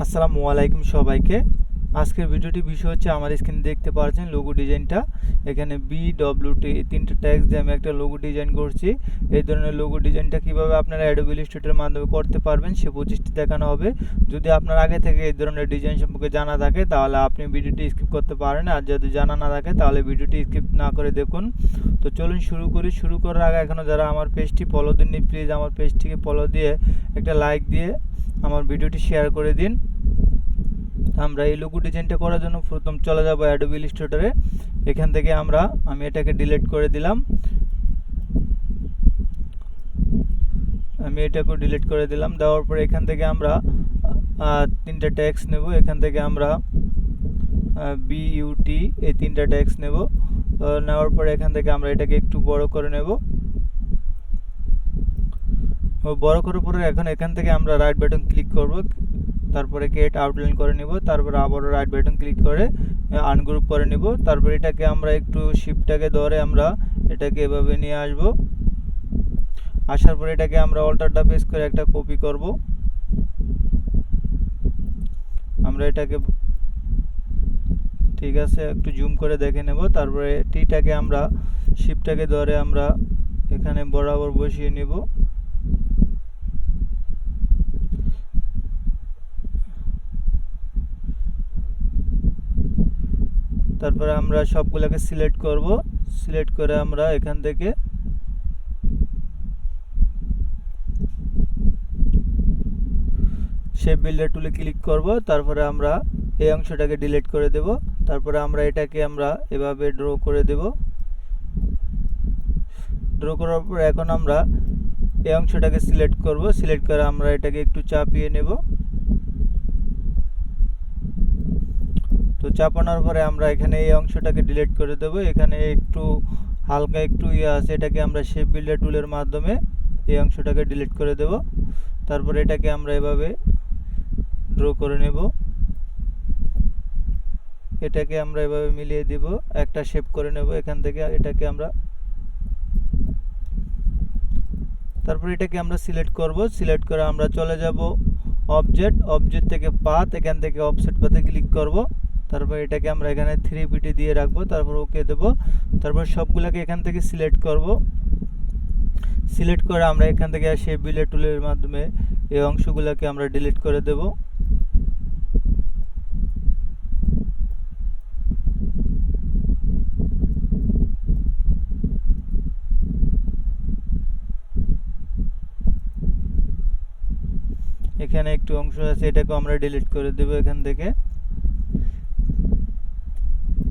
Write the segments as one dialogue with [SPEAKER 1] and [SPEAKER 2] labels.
[SPEAKER 1] আসসালামু আলাইকুম সবাইকে। আজকের ভিডিওটি বিষয় হচ্ছে আমার স্ক্রিনে দেখতে পাচ্ছেন লোগো ডিজাইনটা। এখানে BWT এই তিনটা ট্যাগ দিয়ে আমি একটা লোগো ডিজাইন করছি। এই ধরনের লোগো ডিজাইনটা কিভাবে আপনারা অ্যাডোবি ইলাস্ট্রেটরের মাধ্যমে করতে পারবেন সে প্রচেষ্টা দেখানো হবে। যদি আপনার আগে থেকে এই ধরনের ডিজাইন সম্পর্কে জানা থাকে তাহলে আপনি ভিডিওটি স্কিপ করতে পারেন, আর যদি জানা না থাকে তাহলে ভিডিওটি স্কিপ না করে দেখুন। তো চলুন শুরু করি। শুরু করার আগে এখনও যারা আমার পেজটি ফলো দেননি প্লিজ আমার পেজটিকে ফলো দিয়ে একটা লাইক দিয়ে আমার ভিডিওটি শেয়ার করে দিন। আমরা এই লোগো ডিজাইনটা করার জন্য প্রথম চলে যাব অ্যাডোবি ইলাস্ট্রেটরে। এখান থেকে আমি এটাকে ডিলিট করে দিলাম। দেওয়ার পরে এখান থেকে আমরা তিনটা ট্যাক্স নেব। এখান থেকে আমরা BUT এই তিনটা ট্যাক্স নেব। নেওয়ার পরে এখান থেকে আমরা এটাকে একটু বড় করে নেব। বড় করার পরে এখান থেকে আমরা রাইট বাটন ক্লিক করব, তারপরে ক্রিয়েট আউটলাইন করে নিব, তারপরে আবারও রাইট বাটন ক্লিক করে আনগ্রুপ করে নিব। তারপরে এটাকে আমরা একটু শিফটটাকে ধরে আমরা এটাকে এভাবে নিয়ে আসব। আসার পরে এটাকে আমরা অল্টারটা প্রেস করে একটা কপি করব। আমরা এটাকে ঠিক আছে একটু জুম করে দেখে নেব। তারপরে টিটাকে আমরা শিফটটাকে ধরে আমরা এখানে বরাবর বসিয়ে নিব। তারপরে আমরা সবগুলোকে সিলেক্ট করব। সিলেক্ট করে আমরা এখান থেকে শেপ বিল্ডার টুলে ক্লিক করব। তারপরে আমরা এই অংশটাকে ডিলিট করে দেব। তারপরে আমরা এটাকে এভাবে ড্র করে দেব। ড্র করার পর এখন আমরা এই অংশটাকে সিলেক্ট করব। সিলেক্ট করে আমরা এটাকে একটু চাপিয়ে নেব। তো চাপানোর পরে আমরা এখানে এই অংশটাকে ডিলিট করে দেব। এখানে একটু হালকা একটু আছে, এটাকে আমরা শেপ বিল্ডার টুলের মাধ্যমে এই অংশটাকে ডিলিট করে দেব। তারপরে এটাকে আমরা এভাবে ড্র করে নেব। এটাকে আমরা এভাবে মিলিয়ে দিব, একটা শেপ করে নেব এখান থেকে। এটাকে আমরা তারপরে এটাকে আমরা সিলেক্ট করব। সিলেক্ট করে আমরা চলে যাব অবজেক্ট থেকে পাথ, এখান থেকে অফসেট পাথে ক্লিক করব। তারপর এটাকে আমরা এখানে 3 দিয়ে রাখবো। তারপর ওকে দেব। তারপর সবগুলোকে এখান থেকে সিলেক্ট করব। সিলেক্ট করে আমরা এখান থেকে শেপ বিল্ডার টুলের মাধ্যমে এই অংশগুলোকে আমরা ডিলিট করে দেব। এখানে একটু অংশ আছে, এটাকে আমরা ডিলিট করে দেব এখান থেকে।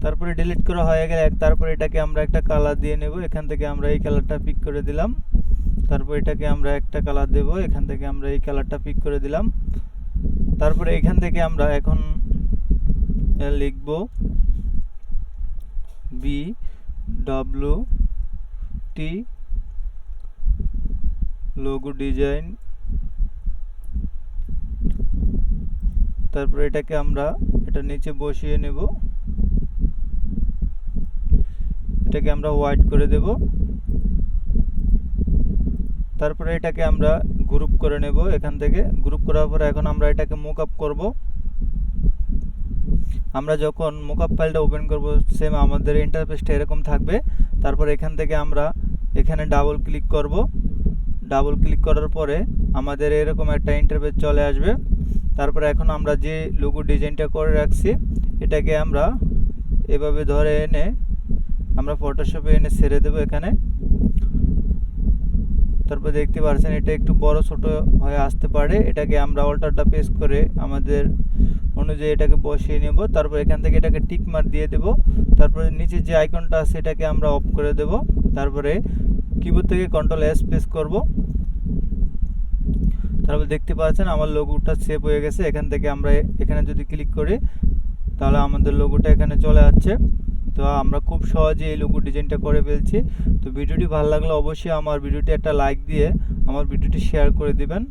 [SPEAKER 1] তারপরে ডিলিট করা হয়ে গেলে তারপরে এটাকে আমরা একটা কালার দিয়ে নেব। এখান থেকে আমরা এই কালারটা পিক করে দিলাম। তারপর এটাকে আমরা একটা কালার দেব। এখান থেকে আমরা এই কালারটা পিক করে দিলাম। তারপরে এখান থেকে আমরা এখন লিখব BWT লোগো ডিজাইন। তারপরে এটাকে আমরা এটা নিচে বসিয়ে নেব। এটাকে আমরা হোয়াইট করে দেব। তারপরে এটাকে আমরা গ্রুপ করে নেব। এখান থেকে গ্রুপ করার পরে এখন আমরা এটাকে মুকআপ করব। আমরা যখন মুকআপ ফাইলটা ওপেন করব সেম আমাদের ইন্টারফেসটা এরকম থাকবে। তারপর এখান থেকে আমরা এখানে ডাবল ক্লিক করব। ডাবল ক্লিক করার পরে আমাদের এরকম একটা ইন্টারফেস চলে আসবে। তারপরে এখন আমরা যে লোগো ডিজাইনটা করে রাখছি এটাকে আমরা এভাবে ধরে এনে আমরা ফটোশপে এনে ছেড়ে দেব এখানে। তারপর দেখতে পাচ্ছেন এটা একটু বড় ছোট হয়ে আসতে পারে। এটাকে আমরা অল্টারটা প্রেস করে আমাদের অনুযায়ী এটাকে বসিয়ে নেব। তারপর এখান থেকে এটাকে টিক মার্ক দিয়ে দেব। তারপরে নিচে যে আইকনটা আছে এটাকে আমরা অফ করে দেব। তারপরে কিবোর্ড থেকে Ctrl+S প্রেস করব। তারপর দেখতে পাচ্ছেন আমার লোগোটা সেভ হয়ে গেছে। এখান থেকে আমরা এখানে যদি ক্লিক করি তাহলে আমাদের লোগোটা এখানে চলে আসছে। তো আমরা খুব সহজে এই লোগো ডিজাইনটা করে ফেলছি। তো ভিডিওটি ভালো লাগলে অবশ্যই আমার ভিডিওটি একটা লাইক দিয়ে আমার ভিডিওটি শেয়ার করে দিবেন।